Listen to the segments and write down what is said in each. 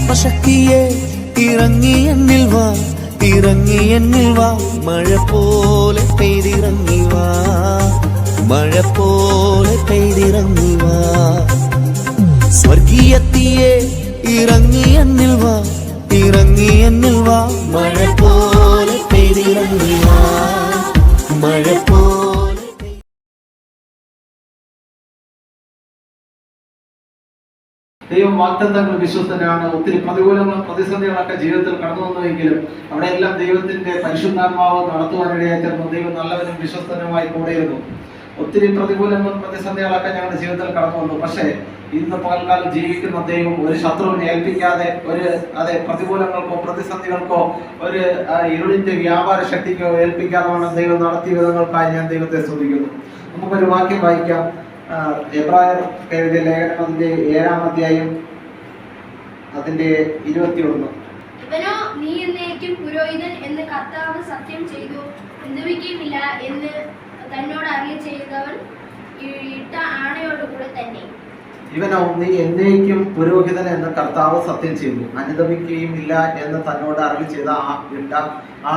ആത്മശക്തിയെ ഇറങ്ങി എന്നിൽ വാ, ഇറങ്ങി എന്നിൽ വാ, മഴ പോലെ പെയ്തിറങ്ങി വാ, മഴ പോലെ പെയ്തിറങ്ങി വാ. സ്വർഗീയത്തിയെ ഇറങ്ങി എന്നിൽ വാ, ഇറങ്ങി എന്നിൽ വാ, മഴ പോലെ പെയ്തിറങ്ങി വാ, മഴ പോലെ. ദൈവം വാഗ്ദത്തങ്ങൾ വിശ്വസ്തനാണ്. ഒത്തിരി പ്രതികൂലങ്ങളും പ്രതിസന്ധികളൊക്കെ ജീവിതത്തിൽ കടന്നു വന്നുവെങ്കിലും അവിടെയെല്ലാം ദൈവത്തിന്റെ പരിശുദ്ധാത്മാവ് നടത്തുവാനിടയായി തീർന്നു. ദൈവം നല്ലവനും വിശ്വസ്തനുമായി കൂടെയിരുന്നു. ഒത്തിരി പ്രതികൂലങ്ങളും പ്രതിസന്ധികളൊക്കെ ഞങ്ങളുടെ ജീവിതത്തിൽ കടന്നു വന്നു. പക്ഷേ ഇന്ന് പകൽക്കാലം ജീവിക്കുന്ന ദൈവം ഒരു ശത്രുവിനെ ഏൽപ്പിക്കാതെ, പ്രതികൂലങ്ങൾക്കോ പ്രതിസന്ധികൾക്കോ ഒരു ഇരുളിന്റെ വ്യാപാര ശക്തിക്കോ ഏൽപ്പിക്കാതെ ദൈവം നടത്തിയ വിധങ്ങൾക്കായി ഞാൻ ദൈവത്തെ സ്തുതിക്കുന്നു. നമുക്കൊരു വാക്യം വായിക്കാം. എബ്രായർ എഴുതിയ ലേഖനം അതിന്റെ 7-ാം അധ്യായം അതിന്റെ 21. ഇവനോ നീ എന്നേക്കും പുരോഹിതൻ എന്ന് കർത്താവ് സത്യം ചെയ്തു എന്തുവിക്കുമില്ല എന്ന് തന്നോട് അരുളി ചെയ്തവൻ ഇട്ട ആണയോടുകൂടെ തന്നെ. ഇവനോ നീ എന്നേക്കും പുരോഹിതൻ എന്ന് കർത്താവ് സത്യം ചെയ്തു അനുദപിക്കുകയും ഇല്ല എന്ന് തന്നോട് അരുളി ചെയ്ത ഇട്ട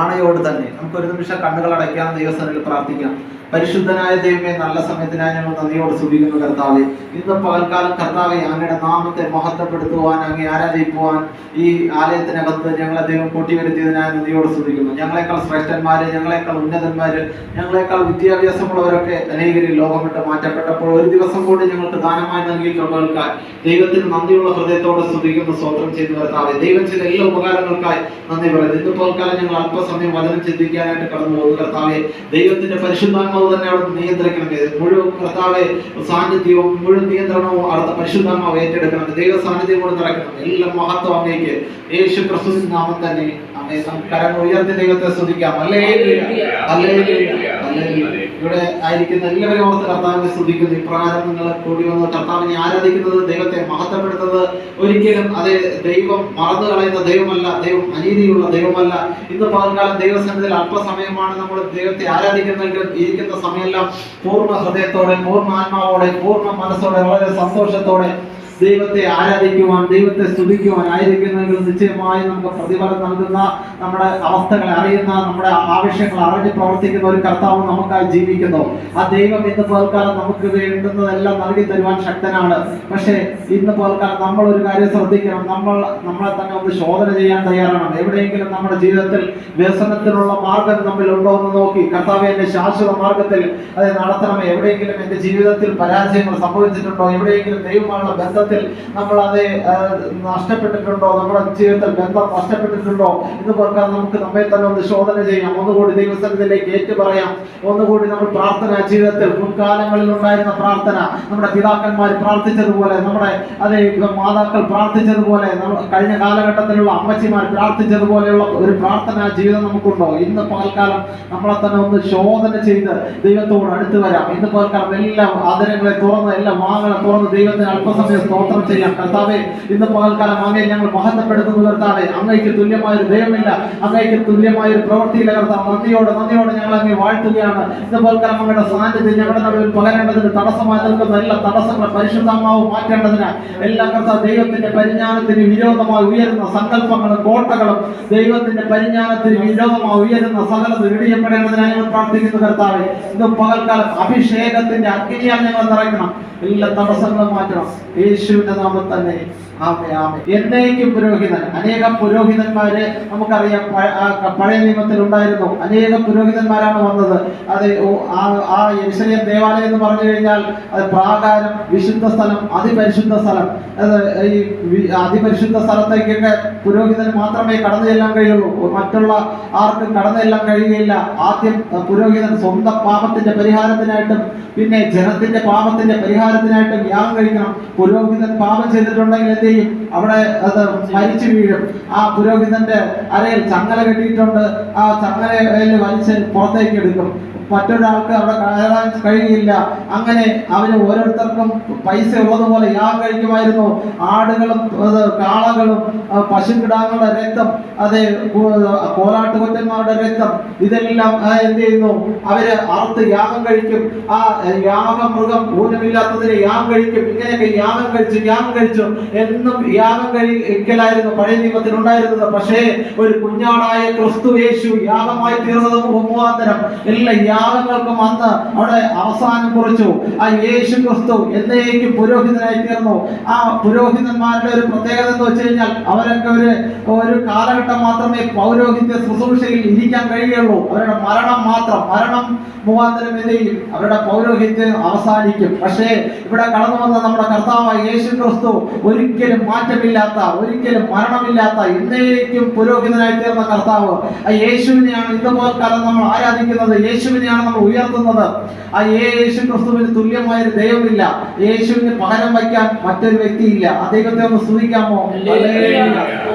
ആണയോട് തന്നെ. നമുക്കൊരു നിമിഷം കണ്ണുകൾ അടയ്ക്കാം, ദൈവസന്നിധിയിൽ പ്രാർത്ഥിക്കാം. പരിശുദ്ധനായ ദൈവമേ, നല്ല സമയത്തിനായി ഞങ്ങൾ നന്ദിയോട് സ്തുതിക്കുന്നു കർത്താവെ. ഇന്ന് പകൽക്കാലം കർത്താവെ അങ്ങയുടെ നാമത്തെ മഹത്വപ്പെടുത്തുവാൻ, അങ്ങേ ആരാധിക്കുവാൻ ഈ ആലയത്തിനകത്ത് ഞങ്ങളെ ദൈവം കൂട്ടിവരുത്തിയതിനായി നന്ദിയോട് സ്തുതിക്കുന്നു. ഞങ്ങളെക്കാൾ ശ്രേഷ്ഠന്മാര്, ഞങ്ങളെക്കാൾ ഉന്നതന്മാര്, ഞങ്ങളെക്കാൾ വിദ്യാഭ്യാസമുള്ളവരൊക്കെ അനേകരിൽ ലോകം വിട്ട് മാറ്റപ്പെട്ടപ്പോൾ ഒരു ദിവസം കൂടി ഞങ്ങൾക്ക് ദാനമായി നൽകിയിട്ടുള്ളവർക്കായി ദൈവത്തിന് നന്ദിയുള്ള ഹൃദയത്തോടെ സ്തുതിക്കുന്നു, സ്തോത്രം ചെയ്തു കർത്താവെ. ദൈവം ചെയ്ത എല്ലാ ഉപകാരങ്ങൾക്കായി നന്ദി പറയുന്നു. ഇന്ന് പകൽക്കാലം ഞങ്ങൾ അല്പസമയം വചനം ചിന്തിക്കാനായിട്ട് കടന്നു പോകുന്നു കർത്താവെ. ദൈവത്തിന്റെ പരിശുദ്ധാത്മാവ് തന്നെ അവിടെ നിയന്ത്രിക്കണമേ. മുഴുവൻ കർത്താവെ സാന്നിധ്യവും മുഴുവൻ നിയന്ത്രണവും അടുത്ത പരിശുദ്ധാത്മാവ് ഏറ്റെടുക്കണം. ദൈവ സാന്നിധ്യം കൊണ്ട് നടക്കണം. എല്ലാം മഹത്വം അങ്ങേക്ക് യേശു ക്രിസ്തുവിൻ നാമം തന്നെ. കരങ്ങൾ ഉയർത്തി ദൈവത്തെ സ്തുതിക്കാം. ഇവിടെ ആയിരിക്കുന്ന എല്ലാവരും ഓർത്ത് കർത്താവിനെ സ്തുതിക്കുന്നു. ഇപ്രകാരം നിങ്ങൾ കൂടി വന്ന് കർത്താവിനെ ആരാധിക്കുന്നത്, ദൈവത്തെ മഹത്വപ്പെടുത്തുന്നത് ഒരിക്കലും അത് ദൈവം മറന്നു കളയുന്ന ദൈവമല്ല, ദൈവം അനീതിയുള്ള ദൈവമല്ല. ഇന്ന് പകൽക്കാലം ദൈവസന്നിധിയിൽ അല്പസമയമാണ് നമ്മൾ ദൈവത്തെ ആരാധിക്കുന്നെങ്കിൽ ഇരിക്കുന്ന സമയമെല്ലാം പൂർണ്ണ ഹൃദയത്തോടെ, പൂർണ്ണ ആത്മാവോടെ, പൂർണ്ണ മനസ്സോടെ, വളരെ സന്തോഷത്തോടെ ദൈവത്തെ ആരാധിക്കുവാൻ, ദൈവത്തെ സ്തുതിക്കുവാൻ ആയിരിക്കുന്നെങ്കിൽ നിശ്ചയമായും നമുക്ക് പ്രതിഫലം നൽകുന്ന, നമ്മുടെ അവസ്ഥകളെ അറിയുന്ന, നമ്മുടെ ആവശ്യങ്ങൾ അറിഞ്ഞ് പ്രവർത്തിക്കുന്ന ഒരു കർത്താവ് നമുക്കായി ജീവിക്കുന്നു. ആ ദൈവം ഇന്ന് പകൽക്കാലം നമുക്ക് വേണ്ടുന്നതെല്ലാം നൽകി തരുവാൻ ശക്തനാണ്. പക്ഷേ ഇന്ന് പകൽക്കാലം നമ്മൾ ഒരു കാര്യം ശ്രദ്ധിക്കണം. നമ്മളെ തന്നെ ഒന്ന് ശോധന ചെയ്യാൻ തയ്യാറാണ്. എവിടെയെങ്കിലും നമ്മുടെ ജീവിതത്തിൽ വ്യസനത്തിനുള്ള മാർഗം നമ്മിലുണ്ടോ എന്ന് നോക്കി കർത്താവെ എന്റെ ശാശ്വത മാർഗത്തിൽ അത് നടത്തണമേ. എവിടെയെങ്കിലും എന്റെ ജീവിതത്തിൽ പരാജയങ്ങൾ സംഭവിച്ചിട്ടുണ്ടോ? എവിടെയെങ്കിലും ദൈവമായുള്ള ബന്ധത്തിൽ നമ്മൾ അത് നഷ്ടപ്പെട്ടിട്ടുണ്ടോ? നമ്മുടെ ജീവിതത്തിൽ ബന്ധം നഷ്ടപ്പെട്ടിട്ടുണ്ടോ? ഇന്ന് പകൽക്കാലം നമുക്ക് നമ്മെ തന്നെ ഒന്ന് ശോധന ചെയ്യാം. ഒന്നുകൂടി ദൈവസന്നിധിയിലേക്ക് ഏറ്റു പറയാം. ഒന്നുകൂടി നമ്മൾ പ്രാർത്ഥന ജീവിതത്തിൽ മുൻകാലങ്ങളിൽ ഉണ്ടായിരുന്ന പ്രാർത്ഥന, നമ്മുടെ പിതാക്കന്മാർ പ്രാർത്ഥിച്ചതുപോലെ, നമ്മുടെ മാതാക്കൾ പ്രാർത്ഥിച്ചതുപോലെ, കഴിഞ്ഞ കാലഘട്ടത്തിലുള്ള അമ്മച്ചിമാർ പ്രാർത്ഥിച്ചതുപോലെയുള്ള ഒരു പ്രാർത്ഥനാ ജീവിതം നമുക്കുണ്ടോ? ഇന്ന് പകൽക്കാലം നമ്മളെ തന്നെ ഒന്ന് ശോധന ചെയ്ത് ദൈവത്തോട് അടുത്ത് വരാം. ഇന്ന് പകൽക്കാലം എല്ലാ ആദരങ്ങളെ തുറന്ന്, എല്ലാ വാങ്ങകളെ തുറന്ന് ദൈവത്തിന് അല്പസമയം സ്തോത്രം ചെയ്യാം. കർത്താവെ, ഇന്ന് പകൽക്കാലം അങ്ങേ ഞങ്ങൾ മഹത്വപ്പെടുത്തുന്നു കർത്താവെ. അങ്ങേക്ക് തുല്യമായൊരു ദൈവമില്ല, അങ്ങേക്ക് തുല്യമായൊരു പ്രവൃത്തിയില്ല കർത്താവ്. നന്ദിയോടെ ഞങ്ങൾ അങ്ങേ വാഴ്ത്തുകയാണ്. ഇന്ന് പകൽക്കാലം അങ്ങയുടെ സാന്നിധ്യം ഞങ്ങളുടെ നടുവിൽ പകരേണ്ടതിന് തടസ്സമായി നിൽക്കുന്ന എല്ലാ തടസ്സങ്ങളും പരിശുദ്ധാത്മാവ് മാറ്റേണ്ടതിന്, എല്ലാ കർത്താവ് ദൈവത്തിന്റെ പരിജ്ഞാനത്തിന് വിരോധമായി ഉയരുന്ന സങ്കല്പങ്ങളും കോട്ടകളും, ദൈവത്തിന്റെ പരിജ്ഞാനത്തിന് വിരോധമായി ഉയരുന്ന സകലത് ഇടിയപ്പെടേണ്ടതിനായി ഞങ്ങൾ പ്രാർത്ഥിക്കുന്നു കർത്താവെ. ഇന്ന് പകൽക്കാലം അഭിഷേകത്തിന്റെ അഗ്നിയാൽ ഞങ്ങൾ നിറയ്ക്കണം. എല്ലാ തടസ്സങ്ങളും മാറ്റണം യേശുവിന്റെ നാമത്തിൽ തന്നെ. എന്നേക്കും പുരോഹിതൻ. അനേകം പുരോഹിതന്മാര് നമുക്കറിയാം പഴയ നിയമത്തിൽ ഉണ്ടായിരുന്നു. അനേകം പുരോഹിതന്മാരാണ് വന്നത്. അത് ആ യെരൂശലേം ദേവാലയം എന്ന് പറഞ്ഞു കഴിഞ്ഞാൽ അത് പ്രാകാരം, വിശുദ്ധ സ്ഥലം, അതിപരിശുദ്ധ സ്ഥലം. അത് ഈ അതിപരിശുദ്ധ സ്ഥലത്തേക്കൊക്കെ പുരോഹിതന് മാത്രമേ കടന്നു ചെല്ലാൻ കഴിയുള്ളൂ. മറ്റുള്ള ആർക്കും കടന്നു ചെല്ലാൻ കഴിയുകയില്ല. ആദ്യം പുരോഹിതൻ സ്വന്തം പാപത്തിന്റെ പരിഹാരത്തിനായിട്ടും പിന്നെ ജനത്തിന്റെ പാപത്തിന്റെ പരിഹാരത്തിനായിട്ടും യാഗം കഴിക്കണം. പുരോഹിതൻ പാപം ചെയ്തിട്ടുണ്ടെങ്കിൽ എന്ത് ചെയ്യും? അവിടെ അത് മരിച്ചു വീഴും. ആ പുരോഹിതന്റെ അരയിൽ ചങ്ങല കെട്ടിയിട്ടുണ്ട്. ആ ചങ്ങലയിൽ വലിച്ച് പുറത്തേക്ക് എടുക്കും. മറ്റൊരാൾക്ക് അവിടെ കയറാൻ കഴിയില്ല. അങ്ങനെ അവര് ഓരോരുത്തർക്കും പൈസ ഉള്ളതുപോലെ യാഗം കഴിക്കുമായിരുന്നു. ആടുകളും കാളകളും പശുക്കിടാങ്ങളുടെ രക്തം, അതെ, കോലാട്ടുകൊറ്റന്മാരുടെ രക്തം, ഇതെല്ലാം എന്ത് ചെയ്യുന്നു, അവര് അറുത്ത് യാഗം കഴിക്കും. ആ യാഗമൃഗം ഊനമില്ലാത്തതിന് യാഗം കഴിക്കും. ഇങ്ങനെയൊക്കെ യാഗം കഴിച്ചു എന്നും യാഗം കഴിക്കലായിരുന്നു പഴയ നിയമത്തിൽ ഉണ്ടായിരുന്നത്. പക്ഷേ ഒരു കുഞ്ഞാടായ ക്രിസ്തു യേശു യാഗമായി തീർന്നത് മുഖാന്തരം എല്ലാ യാഗങ്ങൾക്കും അന്ന് അവിടെ അവസാനം കുറിച്ചു. ആ യേശു ക്രിസ്തു എന്നേക്കും പുരോഹിതനായി തീർന്നു. ആ പുരോഹിതന്മാരുടെ ഒരു പ്രത്യേകത എന്ന് വെച്ച് കഴിഞ്ഞാൽ അവരൊക്കെ ഒരു കാലഘട്ടം മാത്രമേ പൗരോഹിത്യ ശുശ്രൂഷയിൽ ഇരിക്കാൻ കഴിയുള്ളൂ. അവരുടെ മരണം മുഖാന്തരം എന്ത് ചെയ്യും, അവരുടെ പൗരോഹിത്യം അവസാനിക്കും. പക്ഷേ ഇവിടെ കടന്നു വന്ന നമ്മുടെ കർത്താവായ യേശു ക്രിസ്തു ഒരിക്കലും മാറ്റമില്ലാത്ത, ഒരിക്കലും മരണമില്ലാത്ത, എന്നേക്കും പുരോഹിതനായി തീർന്ന കർത്താവ്. ആ യേശുവിനെയാണ് ഇന്നുപോലെ കാലം നമ്മൾ ആരാധിക്കുന്നത്. യേശുവിനെയാണ് നമ്മൾ ഉയർത്തുന്നത്. ആ യേശു ക്രിസ്തുവിന് തുല്യമായൊരു ദൈവമില്ല. യേശുവിന് പകരം വയ്ക്കാൻ മറ്റൊരു വ്യക്തിയില്ല. ആ ദൈവത്തെ ഒന്ന് സ്തുതിക്കാമോ?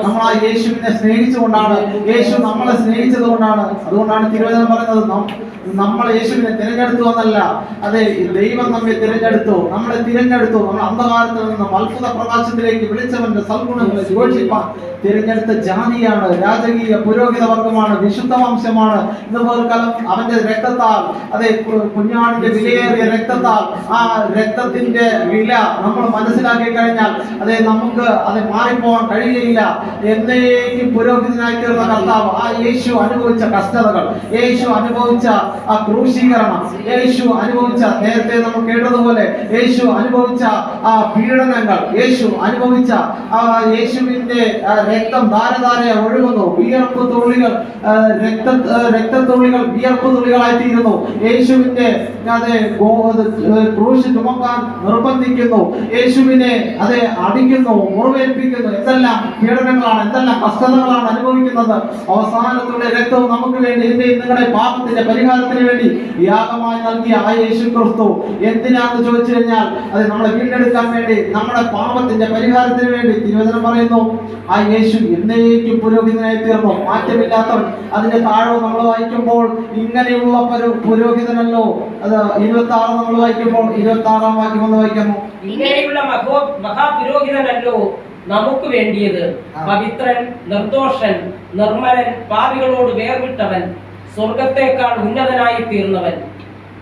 നമ്മൾ ആ യേശുവിനെ സ്നേഹിച്ചുകൊണ്ടാണ്, യേശു നമ്മളെ സ്നേഹിച്ചത് കൊണ്ടാണ്. അതുകൊണ്ടാണ് തിരുവചനം പറയുന്നത്, നമ്മൾ യേശുവിനെ തിരഞ്ഞെടുത്തു എന്നല്ല, അതെ, ദൈവം നമ്മെ തിരഞ്ഞെടുത്തു, നമ്മളെ തിരഞ്ഞെടുത്തു. നമ്മൾ അന്ധകാരത്തിൽ നിന്ന് അത്ഭുത പ്രകാശത്തിലേക്ക് വിളിച്ചവന്റെ സൽഗുണങ്ങളെ ഘോഷിപ്പാൻ തിരഞ്ഞെടുത്ത ജാതിയാണ്, രാജകീയ പുരോഹിത വർഗമാണ്, വിശുദ്ധ വംശമാണ്. ഇന്നുപോലെ കാലം അവന്റെ രക്തത്താൽ, അതെ, കുഞ്ഞാടിന്റെ വിലയേറിയ രക്തത്താൽ, ആ രക്തത്തിന്റെ വില നമ്മൾ മനസ്സിലാക്കി കഴിഞ്ഞാൽ അതെ നമുക്ക് അത് മാറിപ്പോകാൻ കഴിയുകയില്ല. എന്നേക്കും പുരോഹിതനായി തീർന്ന കർത്താവ്, ആ യേശു അനുഭവിച്ച കഷ്ടതകൾ, യേശു അനുഭവിച്ച ആ ക്രൂശീകരണം, യേശു അനുഭവിച്ച, നേരത്തെ നമ്മൾ കേട്ടതുപോലെ യേശു അനുഭവിച്ച ആ പീഡനങ്ങൾ, യേശു അനുഭവിച്ച ആ യേശുവിന്റെ രക്തം ധാരധാരയെ ഒഴുകുന്നു. വിയർപ്പ് തുള്ളികൾ, രക്തത്തുള്ളികൾ വിയർപ്പ് തുള്ളികളായി തീരുന്നു. യേശുവിന്റെ അതെ ക്രൂശ് ചുമക്കാൻ നിർബന്ധിക്കുന്നു. യേശുവിനെ അതെ അടിക്കുന്നു, മുറിവേൽപ്പിക്കുന്നു. എന്തെല്ലാം പീഡനങ്ങളാണ്, എന്തെല്ലാം കഷ്ടതകളാണ് അനുഭവിക്കുന്നത്. അവസാനത്തുള്ള രക്തവും നമുക്ക് വേണ്ടി, നിങ്ങളുടെ പാപത്തിന്റെ പരിഹാരത്തിന് വേണ്ടി യാഗമായി നൽകിയ ആ യേശു ക്രിസ്തു എന്തിനാന്ന് ചോദിച്ചു കഴിഞ്ഞാൽ അത് നമ്മളെ വീണ്ടെടുക്കാൻ വേണ്ടി, നമ്മുടെ പാപത്തിന്റെ പരിഹാരത്തിന് വേണ്ടി. തിരുവചനം പറയുന്നു, ആ യേശു എന്നേക്കും പുരോഹിതനായി തീർന്നു, മാറ്റമില്ലാത്തവൻ. അതിന്റെ താഴെ നമ്മൾ വായിക്കുമ്പോൾ ഇങ്ങനെയുള്ള പുരോഹിതനല്ലോ, അത് 26 നമ്മൾ വായിക്കുമ്പോൾ 26 വാക്യം ഒന്ന് വായിക്കാമോ? ഇങ്ങനെയുള്ള മഹാപുരോഹിതനല്ലോ നമുക്ക് വേണ്ടിയത്, പവിത്രൻ, നിർദോഷൻ, നിർമ്മലൻ, പാപികളോട് വേർവിട്ടവൻ, സ്വർഗത്തേക്കാൾ ഉന്നതനായി തീർന്നവൻ.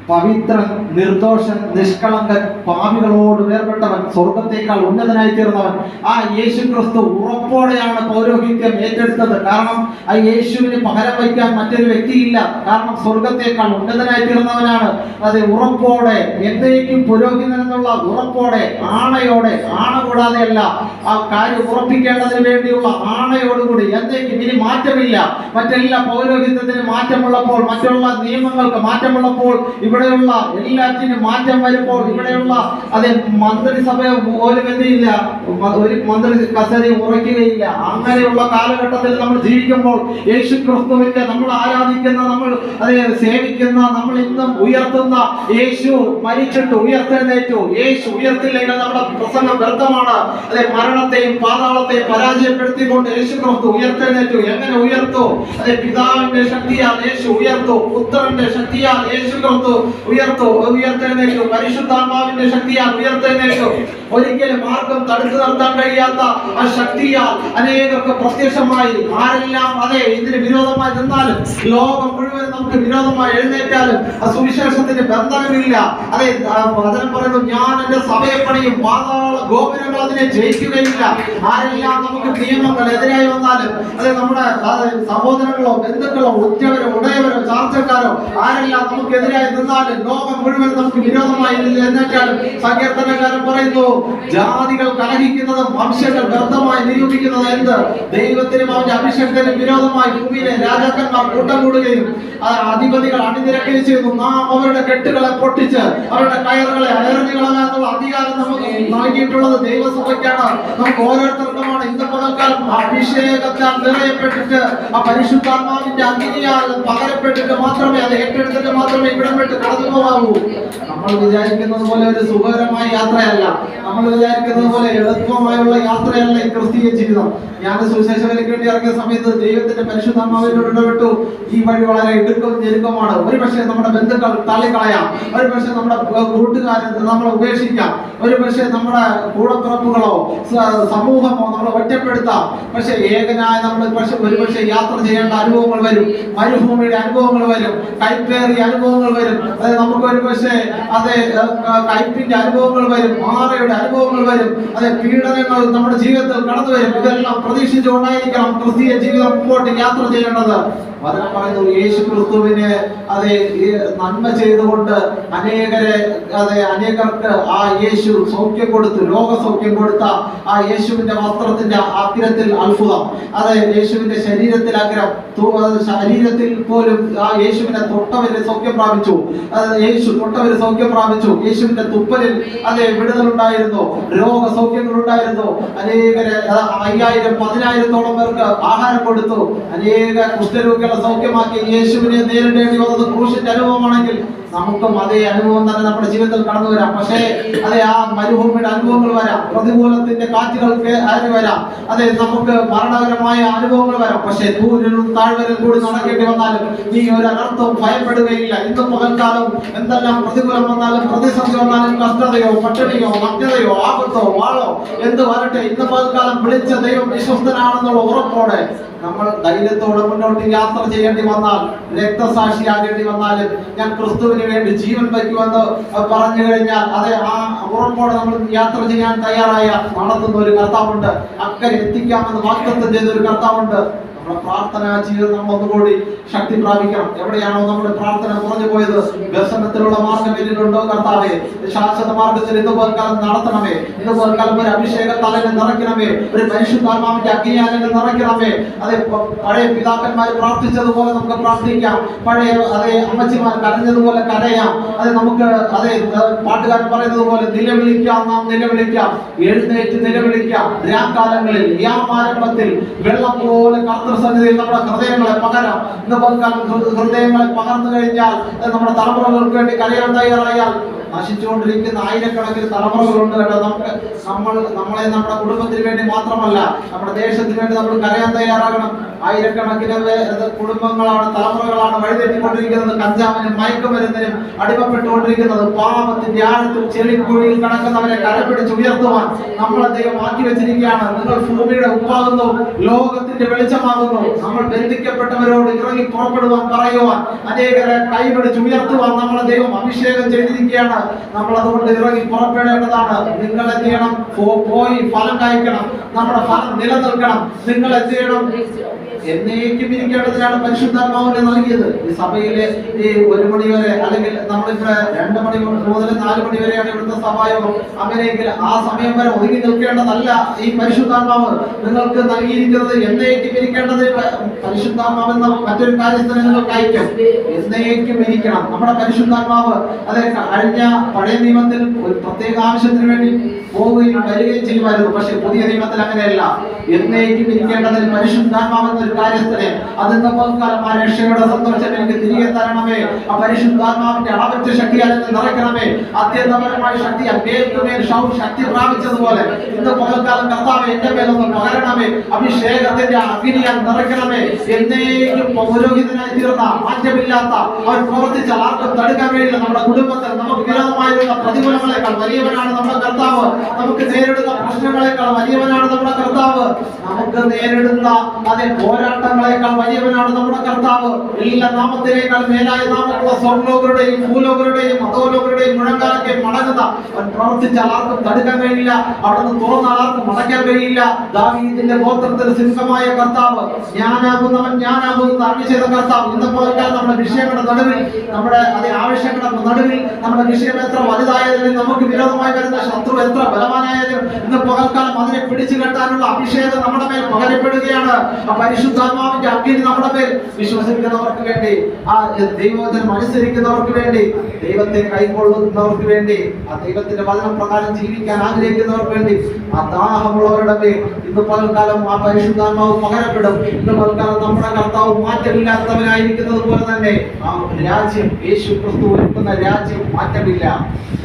പവിത്രൻ, നിർദോഷൻ, നിഷ്കളങ്കൻ, പാപികളോട് വേർപെട്ടവൻ, സ്വർഗത്തേക്കാൾ ഉന്നതനായി തീർന്നവൻ. ആ യേശു ക്രിസ്തു ഉറപ്പോടെയാണ് പൗരോഹിത്യം ഏറ്റെടുത്തത്. കാരണം ആ യേശുവിന് പകരം വയ്ക്കാൻ മറ്റൊരു വ്യക്തിയില്ല. കാരണം സ്വർഗത്തേക്കാൾ ഉന്നതനായി തീർന്നവനാണ്. അത് ഉറപ്പോടെ, എന്നേക്കും പുരോഹിതൻ എന്നുള്ള ഉറപ്പോടെ, ആണയോടെ, ആണ കൂടാതെയല്ല, ആ കാര്യം ഉറപ്പിക്കേണ്ടതിന് വേണ്ടിയുള്ള ആണയോടുകൂടി എന്നേക്കും. ഇനി മാറ്റമില്ല. മറ്റെല്ലാ പൗരോഹിത്യത്തിന് മാറ്റമുള്ളപ്പോൾ, മറ്റുള്ള നിയമങ്ങൾക്ക് മാറ്റമുള്ളപ്പോൾ, ഇവിടെയുള്ള എല്ലാറ്റിനും മാറ്റം വരുമ്പോൾ, ഇവിടെയുള്ള അതെ മന്ത്രിസഭ പോലും എന്തില്ല, ഒരു മന്ത്രി കസേര ഉറയ്ക്കുകയില്ല. അങ്ങനെയുള്ള കാലഘട്ടത്തിൽ നമ്മൾ ജീവിക്കുമ്പോൾ യേശു ക്രിസ്തുവിന്റെ, നമ്മൾ ആരാധിക്കുന്ന, നമ്മൾ അതെ സേവിക്കുന്ന, നമ്മൾ ഇന്നും ഉയർത്തുന്ന യേശു മരിച്ചിട്ട് ഉയർത്തെഴുന്നേറ്റു. യേശു ഉയർത്തില്ലെങ്കിൽ നമ്മുടെ പ്രസംഗം വ്യർത്ഥമാണ്. അതെ, മരണത്തെയും പാതാളത്തെയും പരാജയപ്പെടുത്തിക്കൊണ്ട് യേശു ക്രിസ്തു ഉയർത്തെഴുന്നേറ്റു. എങ്ങനെ ഉയർത്തു? അതെ, പിതാവിന്റെ ശക്തിയാൽ യേശു ഉയർത്തു, പുത്രന്റെ ശക്തിയാൽ യേശു ക്രിസ്തു ഉയർത്തെഴുന്നേറ്റു, പരിശുദ്ധാത്മാവിന്റെ ശക്തിയാൽ ഉയർത്തെഴുന്നേറ്റു. ഒരിക്കലും ആർക്കും തടുത്തു നിർത്താൻ കഴിയാത്ത ആ ശക്തിയാൽ അനേകർക്ക് പ്രത്യക്ഷമായി. ആരെല്ലാം അതെ ഇതിന് വിരോധമായി നിന്നാലും, ലോകം മുഴുവൻ നമുക്ക് വിരോധമായി എഴുന്നേറ്റാലും ആ സുവിശേഷത്തിന് ബന്ധമില്ല. അതെ, വചനം പറയുന്നു, ഞാൻ എന്റെ സഭയെ പണിയും, പാതാള ഗോപുരങ്ങൾ അതിനെ ജയിക്കുകയില്ല. ആരെല്ലാം നമുക്ക് നിയമങ്ങൾ എതിരായി വന്നാലും, അതെ നമ്മുടെ സഹോദരങ്ങളോ ബന്ധുക്കളോ ഉറ്റവരോ ഉടയവരോ ചാർച്ചക്കാരോ ആരെല്ലാം നമുക്ക് എതിരായി നിന്നാലും, ലോകം മുഴുവൻ നമുക്ക് വിരോധമായി എഴുന്നേറ്റാലും, സങ്കീർത്തനക്കാരൻ പറയുന്നു, ജാതികൾ കലഹിക്കുന്നതും വംശങ്ങൾ വ്യർത്ഥമായി നിരൂപിക്കുന്നത് എന്ത്? ദൈവത്തിനും അവന്റെ അഭിഷേകത്തിനും വിരോധമായി ഭൂമിയിലെ രാജാക്കന്മാർ കൂട്ടം കൂടുകയും അധിപതികൾ അണിനിരക്കുകയും ചെയ്യുന്നു. നാം അവരുടെ കെട്ടുകളെ പൊട്ടിച്ച് അവരുടെ കയറുകളെ അയറിഞ്ഞു കളയാനുള്ള അധികാരം നമുക്ക് നൽകിയിട്ടുള്ളത് ദൈവസഭയ്ക്കാണ്. നമുക്ക് ഓരോരുത്തർക്കുമാണ് ആവശ്യമാണ്. ഇന്ന് പകൽക്കാലം അഭിഷേകത്താൽ നിറയപ്പെട്ടിട്ട് ആ പരിശുദ്ധാത്മാവിന്റെ അഗ്നിയാൽ പകരപ്പെട്ടിട്ട് മാത്രമേ, അത് ഏറ്റെടുത്തിട്ട് മാത്രമേ ഇവിടം വിട്ട് കടന്നു പോകാവൂ. നമ്മൾ വിചാരിക്കുന്നത് പോലെ ഒരു സുഖകരമായ യാത്രയല്ല, നമ്മൾ വിചാരിക്കുന്നത് പോലെ എളുപ്പമായുള്ള യാത്രയല്ല ഈ ക്രിസ്തീയ ജീവിതം. ഞാൻ സുവിശേഷ വേലയ്ക്ക് വേണ്ടി ഇറങ്ങിയ സമയത്ത് ദൈവത്തിന്റെ പരിശുദ്ധാത്മാവിനോട് ഇടപെട്ടു. ഈ വഴി വളരെ ഇടുക്കവും ഞെരുക്കമാണ്. ഒരു പക്ഷേ നമ്മുടെ ബന്ധുക്കൾ തള്ളിക്കളയാം, ഒരു പക്ഷേ നമ്മുടെ കൂട്ടുകാരൻ നമ്മളെ ഉപേക്ഷിക്കാം, ഒരു പക്ഷേ നമ്മുടെ കൂടപ്പിറപ്പുകളോ സമൂഹമോ നമ്മളെ ഒറ്റപ്പെടുത്താം. പക്ഷെ ഏകനായ നമ്മൾ ഒരു പക്ഷേ യാത്ര ചെയ്യേണ്ട അനുഭവങ്ങൾ വരും, മരുഭൂമിയുടെ അനുഭവങ്ങൾ വരും, കൈപ്പേറിയ അനുഭവങ്ങൾ വരും. അതായത് നമുക്ക് ഒരു പക്ഷേ അതെ കയ്പിന്റെ അനുഭവങ്ങൾ വരും, മാറയുടെ അനുഭവങ്ങൾ വരും, അതെ പീഡനങ്ങൾ നമ്മുടെ ജീവിതത്തിൽ കടന്നു വരും. ഇതെല്ലാം പ്രതീക്ഷിച്ചുകൊണ്ടായിരിക്കണം ക്രിസ്തീയ ജീവിതം മുമ്പോട്ട് യാത്ര ചെയ്യേണ്ടത്. വചനം പറയുന്നു, യേശു ക്രിസ്തുവിനെ അതെ നന്മ ചെയ്തുകൊണ്ട് അനേകർക്ക് ആ യേശു സൗഖ്യം കൊടുത്തു, രോഗസൗഖ്യം കൊടുത്ത ആ യേശുവിന്റെ വസ്ത്രത്തിന്റെ അഗ്രത്തിൽ അത്ഭുതം, അതെ യേശുവിന്റെ ശരീരത്തിൽ അഗ്രം, ശരീരത്തിൽ പോലും ആ യേശുവിനെ തൊട്ടവര് സൗഖ്യം പ്രാപിച്ചു. യേശു തൊട്ടവര് സൗഖ്യം പ്രാപിച്ചു. യേശുവിന്റെ തുപ്പലിൽ അതെ വിടുതലുണ്ടായിരുന്നു, രോഗസൗഖ്യങ്ങൾ ഉണ്ടായിരുന്നു. അനേകരെ 5000-10,000-ഓളം പേർക്ക് ആഹാരം കൊടുത്തു. അനേക കുഷ്ഠരോഗികളെ സൗഖ്യമാക്കി. യേശുവിനെ നേരിടേണ്ടി വന്നത് ക്രൂശിന്റെ അനുഭവമാണെങ്കിൽ നമുക്കും അതേ അനുഭവം തന്നെ നമ്മുടെ ജീവിതത്തിൽ കടന്നു വരാം. പക്ഷേ അതെ ആ മരുഭൂമിയുടെ അനുഭവങ്ങൾ വരാം, പ്രതികൂലത്തിന്റെ കാറ്റുകൾക്ക് അയറി വരാം, അതെ നമുക്ക് മരണകരമായ അനുഭവങ്ങൾ വരാം. പക്ഷേ ദൂരനും താഴ്വരയിൽ കൂടി നടക്കേണ്ടി വന്നാലും നീ ഒരു അനർത്ഥവും ഭയപ്പെടുകയില്ല. ഇന്ന് പകൽക്കാലം എന്തെല്ലാം പ്രതികൂലം വന്നാലും, പ്രതിസന്ധി വന്നാലും, കഷ്ടതയോ പട്ടിണിയോ നഗ്നതയോ ആപത്തോ വാളോ എന്ത് വരട്ടെ, ഇന്ന് പകൽക്കാലം വിളിച്ച ദൈവം വിശ്വസ്തനാണെന്നുള്ള ഉറപ്പോടെ നമ്മൾ ധൈര്യത്തോടെ മുന്നോട്ട് യാത്ര ചെയ്യേണ്ടി വന്നാൽ, രക്തസാക്ഷിയാകേണ്ടി വന്നാലും ഞാൻ ക്രിസ്തുവിന് വേണ്ടി ജീവൻ വയ്ക്കുമെന്ന് പറഞ്ഞു കഴിഞ്ഞാൽ അതെ ആ ഉറപ്പോടെ നമ്മൾ യാത്ര ചെയ്യാൻ തയ്യാറായ നടത്തുന്ന ഒരു കർത്താവുണ്ട്. അക്കരെ എത്തിക്കാമെന്ന് വാഗ്ദത്തം ചെയ്ത ഒരു കർത്താവുണ്ട്. നമ്മുടെ പ്രാർത്ഥനാ ജീവിതം നമ്മൾ ഒന്നുകൂടി ശക്തി പ്രാപിക്കണം. എവിടെയാണോ നമ്മുടെ പ്രാർത്ഥന കുറഞ്ഞു പോയത്, വ്യസനത്തിലുള്ള മാർഗം എന്നിലുണ്ടോ കർത്താവേ, ശാശ്വത മാർഗത്തിൽ ഇന്ന് പോൽക്കാലം നടത്തണമേ. ഇന്ന് പോൽക്കാലം ഒരു അഭിഷേക തലനെ നിറയ്ക്കണമേ, ഒരു പരിശുദ്ധാത്മാവിന്റെ അഗ്നിയാലനെ നിറയ്ക്കണമേ. അതെ പഴയ പിതാക്കന്മാർ പ്രാർത്ഥിച്ചതുപോലെ നമുക്ക് പ്രാർത്ഥിക്കാം, പഴയ അതേ അമ്മച്ചിമാർ കരഞ്ഞതുപോലെ കരയാം, അത് നമുക്ക് അതേ പാട്ടുകാരൻ പറയുന്നത് പോലെ നിലവിളിക്കാം, നാം നിലവിളിക്കാം, എഴുന്നേറ്റ് നിലവിളിക്കാം. രാക്കാലങ്ങളിൽ യാമാരംഭത്തിൽ വെള്ളം പോലെ സന്നിധിയിൽ നമ്മുടെ ഹൃദയങ്ങളെ പകരാം. ഇന്ന് പകൽക്കാലം ഹൃദയങ്ങളെ പകർന്നു കഴിഞ്ഞാൽ നമ്മുടെ തലമുറകൾക്ക് വേണ്ടി കരയാൻ തയ്യാറായാൽ നശിച്ചുകൊണ്ടിരിക്കുന്ന ആയിരക്കണക്കിന് തലമുറകളുണ്ട് കേട്ടോ. നമ്മളെ നമ്മുടെ കുടുംബത്തിന് വേണ്ടി മാത്രമല്ല, നമ്മുടെ ദേശത്തിന് വേണ്ടി നമ്മൾ കരയാൻ തയ്യാറാകണം. ആയിരക്കണക്കിന് കുടുംബങ്ങളാണ്, തലമുറകളാണ് വഴിതെറ്റിക്കൊണ്ടിരിക്കുന്നത്, കഞ്ചാവിനും മയക്കുമരുന്നിനും അടിമപ്പെട്ടുകൊണ്ടിരിക്കുന്നത്. പാപത്തിന്റെ ആഴത്തിൽ ചെളിക്കുഴിയിൽ കിടക്കുന്നവരെ കരപിടിച്ച് ഉയർത്തുവാൻ നമ്മളെ ദൈവം ആക്കി വെച്ചിരിക്കുകയാണ്. നിങ്ങൾ ഭൂമിയുടെ ഉപ്പാകുന്നു, ലോകത്തിന്റെ വെളിച്ചമാകുന്നു. നമ്മൾ ബന്ധിക്കപ്പെട്ടവരോട് ഇറങ്ങി പുറപ്പെടുവാൻ പറയുവാൻ, അനേകരെ കൈപിടിച്ച് ഉയർത്തുവാൻ നമ്മളെ ദൈവം അഭിഷേകം ചെയ്തിരിക്കുകയാണ്. നമ്മൾ അതുകൊണ്ട് ഇറങ്ങി പുറപ്പെടേണ്ടതാണ്. നിങ്ങൾ എന്ത് ചെയ്യണം? പോയി ഫലം കായ്ക്കണം, നമ്മുടെ ഫലം നിലനിൽക്കണം. നിങ്ങൾ എന്ത് ചെയ്യണം? എന്നേക്കും ഇരിക്കേണ്ടതിനാണ് പരിശുദ്ധാത്മാവിനെ നൽകിയത്. ഈ സഭയിലെ ഈ 1 മണി വരെ, അല്ലെങ്കിൽ നമ്മളിവിടെ 2 മണി മുതൽ 4 മണി വരെയാണ് ഇവിടുത്തെ സഭായോഗം. അങ്ങനെയെങ്കിൽ ആ സമയം വരെ ഒതുങ്ങി നിൽക്കേണ്ടതല്ല ഈ പരിശുദ്ധാത്മാവ് നിങ്ങൾക്ക് നൽകിയിരിക്കുന്നത്. എന്നേക്കും ഇരിക്കേണ്ടത് പരിശുദ്ധാത്മാവെന്ന മറ്റൊരു കാര്യത്തിന് നിങ്ങൾക്ക് അയക്കും. എന്നേക്കും ഇരിക്കണം നമ്മുടെ പരിശുദ്ധാത്മാവ്. അതെ കഴിഞ്ഞ പഴയ നിയമത്തിൽ ഒരു പ്രത്യേക ആവശ്യത്തിന് വേണ്ടി പോവുകയും വരികയും ചെയ്യുമായിരുന്നു. പക്ഷെ പുതിയ നിയമത്തിൽ അങ്ങനെയല്ല. എന്നേക്കും ഇരിക്കേണ്ടതിൽ പരിശുദ്ധാത്മാവെന്ന കാര്യസ്ഥനെ അതിന്റെ പോൽക്കാലം ആ രക്ഷയുടെ സന്തോഷം എനിക്ക് തിരികെ തരണമേ. ആ പരിശുദ്ധാത്മാവിന്റെ അളവറ്റ ശക്തിയാൽ നിറയ്ക്കണമേ. അത്യന്തപരമായ ശക്തി അങ്ങേക്കുമേൽ ശക്തി പ്രാപിച്ചതുപോലെ ഇന്ന് പകൽക്കാലം കർത്താവേ എന്റെ മേലൊന്ന് പകരണമേ. അഭിഷേകത്തിന്റെ അഗ്നിയാൽ നിറയ്ക്കണമേ. എന്നേക്കും പുരോഹിതനായി തീർന്ന മാറ്റമില്ലാത്ത അവർ പ്രവർത്തിച്ചാൽ ആർക്കും തടുക്കാൻ കഴിയില്ല. നമ്മുടെ കുടുംബത്തിൽ നമുക്ക് വിരോധമായിരുന്ന പ്രതികൂലങ്ങളെക്കാൾ വലിയവനാണ് നമ്മുടെ കർത്താവ്. നമുക്ക് നേരിടുന്ന പ്രശ്നങ്ങളെക്കാൾ വലിയവനാണ് നമ്മുടെ കർത്താവ്. നമുക്ക് നേരിടുന്ന അതേ പോരാട്ടങ്ങളെക്കാൾ വലിയവനാണ് നമ്മുടെ കർത്താവ്. എല്ലാ നാമത്തിനേക്കാൾ മേലായ നാമമുള്ള സ്വർലോകരുടെയും ഭൂലോകരുടെയും അധോലോകരുടെയും മുഴങ്കാലൊക്കെ മടങ്ങുന്ന അവൻ പ്രവർത്തിച്ചാൽ ആർക്കും തടുക്കാൻ കഴിയില്ല. അവിടുന്ന് തുറന്നാൽ ആർക്കും മടക്കാൻ കഴിയില്ല. ദാവീദിന്റെ ഗോത്രത്തിൽ സിംഹമായ കർത്താവ്, ഞാനാകുന്നവൻ ഞാനാകുന്ന അരുളി ചെയ്ത കർത്താവ്. ഇന്ന് പോലക്കാൽ നമ്മുടെ വിഷയങ്ങളുടെ നടുവിൽ, നമ്മുടെ അതേ ആവശ്യങ്ങളുടെ നടുവിൽ നമ്മുടെ വിഷയം എത്ര വലുതായാലും, നമുക്ക് വിരോധമായി വരുന്ന ശത്രു എത്ര ബലവാനായാലും, ഇന്ന് പകൽക്കാലം അതിനെ പിടിച്ചു കെട്ടാനുള്ള അഭിഷേകം നമ്മുടെ മേൽ പകരപ്പെടുകയാണ്. ആ പരിശുദ്ധാത്മാവിന്റെ അഗ്നി നമ്മുടെ മേൽ വിശ്വസിക്കുന്നവർക്ക് വേണ്ടി, ആ ദൈവത്തിന് അനുസരിക്കുന്നവർക്ക് വേണ്ടി, ദൈവത്തെ കൈക്കൊള്ളുന്നവർക്ക് വേണ്ടി, ആ ദൈവത്തിന്റെ വചനം പ്രകാരം ജീവിക്കാൻ ആഗ്രഹിക്കുന്നവർക്ക് വേണ്ടി, ആ ദാഹമുള്ളവരുടെ മേൽ ഇന്ന് പകൽക്കാലം ആ പരിശുദ്ധാത്മാവ് പകരപ്പെടും. ഇന്ന് പകൽക്കാലം നമ്മുടെ കർത്താവ് മാറ്റമില്ലാത്തവനായിരിക്കുന്നത് പോലെ തന്നെ ആ രാജ്യം, യേശു ക്രിസ്തു ഒരുക്കുന്ന രാജ്യം മാറ്റമില്ല.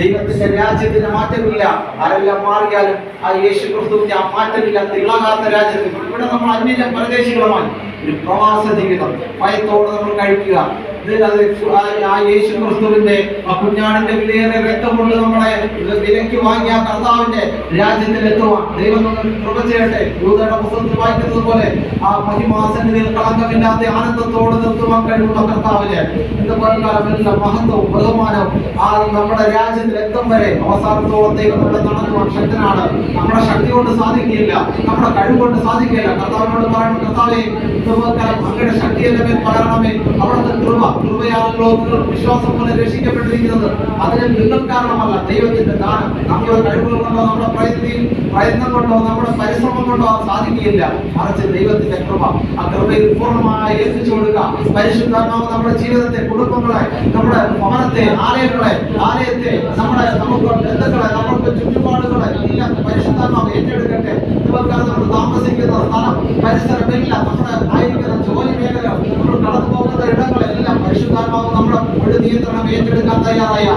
ദൈവത്തിന്റെ രാജ്യത്തിന് മാറ്റമില്ല. ആരെല്ലാം മാറിയാലും ആ യേശു ക്രിസ്തുവിന്റെ ആ മാറ്റമില്ലാത്ത ഇളകാത്ത രാജ്യത്തിൽ ഇവിടെ നമ്മൾ അന്യ പരദേശികളുമായി ഒരു പ്രവാസ ജീവിതം ഭയത്തോടെ നമ്മൾ കഴിക്കുക. ആ യേശു ക്രിസ്തുവിന്റെ ആ കുഞ്ഞാടിന്റെ വിലയേറെ രക്തം കൊണ്ട് നമ്മളെ വിലയ്ക്ക് വാങ്ങിയ കർത്താവിന്റെ രാജ്യത്തിൽ എത്തുവാൻ ദൈവം നമുക്ക് കൃപ ചെയ്യട്ടെ. യൂദയുടെ പുസ്തകത്തിൽ വായിക്കുന്നത് പോലെ ആ മഹിമാസന്നിധിയിൽ കളങ്കമില്ലാതെ ആനന്ദത്തോടെ നിർത്തുവാൻ കഴിവുള്ള കർത്താവിന് ഇന്ന് പലകാലം എല്ലാ മഹത്വവും ബഹുമാനവും ആ നമ്മുടെ രാജ്യത്തിൽ എത്തും വരെ അവസാനത്തോളം ദൈവം നമ്മളെ നടത്തുവാൻ ശക്തനാണ്. നമ്മുടെ ശക്തി കൊണ്ട് സാധിക്കുകയില്ല, നമ്മുടെ കഴിവ് കൊണ്ട് സാധിക്കുകയില്ല. കർത്താവിനോട് പറയണം, കർത്താവേ ഇന്ന് പലകാലം അങ്ങയുടെ ശക്തി എന്റെ മേൽ പകരണമേ. അവിടുത്തെ കൃപയാണല്ലോ നിങ്ങൾ വിശ്വാസം പോലെ രക്ഷിക്കപ്പെട്ടിരിക്കുന്നത്. അതിന് നിങ്ങൾ കാരണമല്ല, ദൈവത്തിന്റെ ദാനം. നമ്മുടെ കഴിവുകൾ കൊണ്ടോ നമ്മുടെ പ്രയത്നം കൊണ്ടോ നമ്മുടെ പരിശ്രമം കൊണ്ടോ സാധിക്കുകയില്ല. മറിച്ച് ദൈവത്തിന്റെ കൃപ. ആ കൃപയിൽ പൂർണ്ണമായി ഏൽപ്പിച്ചു കൊടുക്കുക. പരിശുദ്ധാത്മാവ് നമ്മുടെ ജീവിതത്തെ, കുടുംബങ്ങളെ, നമ്മുടെ ഭവനത്തെ, ആലയത്തെ, നമുക്ക് ബന്ധുക്കളെ, നമുക്ക് ചുറ്റുപാടുകളെ എല്ലാം പരിശുദ്ധാത്മാവ് ഏറ്റെടുക്കട്ടെ. ഇവർക്കാണ് നമ്മൾ താമസിക്കുന്ന സ്ഥലം, പരിസരമെല്ലാം, നമ്മുടെ ആയിരിക്കുന്ന ജോലി മേഖല, നമ്മൾ കടന്നു പോകുന്ന ഇടങ്ങളെല്ലാം പരിശുദ്ധാത്മാവ് നമ്മുടെ ഒരു നിയന്ത്രണം ഏറ്റെടുക്കാൻ തയ്യാറായ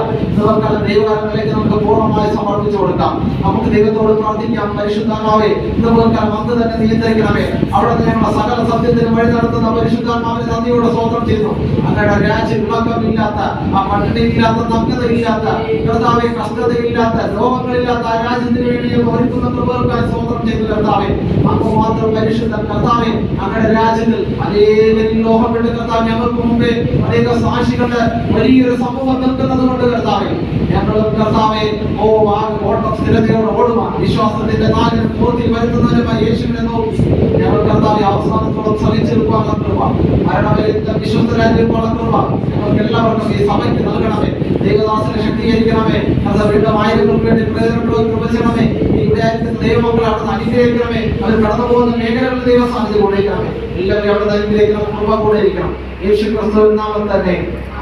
ഇവർക്കാലം ദൈവകാലങ്ങളിലേക്ക് നമുക്ക് പൂർണ്ണമായി സമർപ്പിച്ചു കൊടുക്കാം. നമുക്ക് ദൈവത്തോട് പ്രാർത്ഥിക്കാം, പരിശുദ്ധാത്മാവേ ഇവർക്കാലം അന്ന് തന്നെ നിയന്ത്രിക്കണമേ. അവിടെ ഞങ്ങളുടെ സകല സത്യത്തിന് വഴി നടത്തുന്ന പരിശുദ്ധാത്മാവിനെ നന്ദിയോടെ സ്തോത്രം ചെയ്യുന്നു. അങ്ങയുടെ രാജ്യം വിളക്കമില്ലാത്ത, ആ പട്ടിണിയില്ലാത്ത, നഗ്നതയില്ലാത്ത, കർത്താവെ കഷ്ടതയില്ലാത്ത, രോഗങ്ങളില്ലാത്ത ആ രാജ്യത്തിന് വേണ്ടി ഒരുക്കുന്ന കൃപകൾക്കായി സ്തോത്രം ചെയ്തു കർത്താവെ. അങ്ങ് മാത്രം പരിശുദ്ധൻ കർത്താവെ. അങ്ങയുടെ രാജ്യത്തിൽ അനേകം ലോഹപ്പെട്ട് കർത്താവ് ഞങ്ങൾക്ക് മുമ്പേ അനേക സാക്ഷികളുടെ വലിയൊരു സമൂഹം നിൽക്കുന്നത് കൊണ്ട് കർത്താവെ ഞങ്ങളും കർത്താവെ ഓട്ടം സ്ഥിരതയോടെ ഓടുവാൻ വിശ്വാസത്തിന്റെ നാലിൽ പൂർത്തി വരുത്തുന്നതിനുമായി യേശുവിനെ നോക്കി ഞങ്ങൾ കർത്താവെ അവസാനത്തോളം സഹിച്ചെടുക്കാനുള്ള കൃപ, മരണവരെ വിശ്വസ്തരായിരിക്കാനുള്ള കൃപ ഞങ്ങൾക്ക് എല്ലാവർക്കും ഈ സഭയ്ക്ക് നൽകണമേ. ദൈവദാസനെ ശക്തീകരിക്കണമേ. വീണ്ടും ആയിരങ്ങൾക്ക് വേണ്ടി പ്രയോജനപ്പെടുവാൻ കൃപ ചെയ്യണമേ. ഇവിടെ ആയിരിക്കുന്ന ദൈവമക്കളെ അവിടെ അനുഗ്രഹിക്കണമേ. അവർ കടന്നു പോകുന്ന മേഖലകളിൽ ദൈവ സാന്നിധ്യം കൊണ്ടിരിക്കണമേ. എല്ലാവരും അവിടെ അനുഗ്രഹിക്കണം, കൃപ കൂടെ ഇരിക്കണം. യേശു ക്രിസ്തുവിൻ നാമത്തിൽ തന്നെ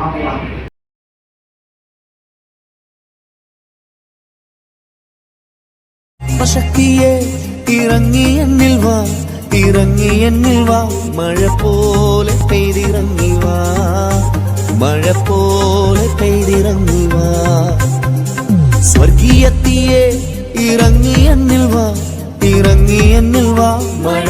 ആമേൻ. ശക്തിയെ ഇറങ്ങി എന്നിൽ വാ, ഇറങ്ങി എന്നിൽ വാ, മഴ പോലെ പെയ്തിറങ്ങി വാ, മഴ പോലെ പെയ്തിറങ്ങി വാ. സ്വർഗീയത്തിയെ ഇറങ്ങി എന്നിൽ വാ, ഇറങ്ങി എന്നിൽ വാ, മഴ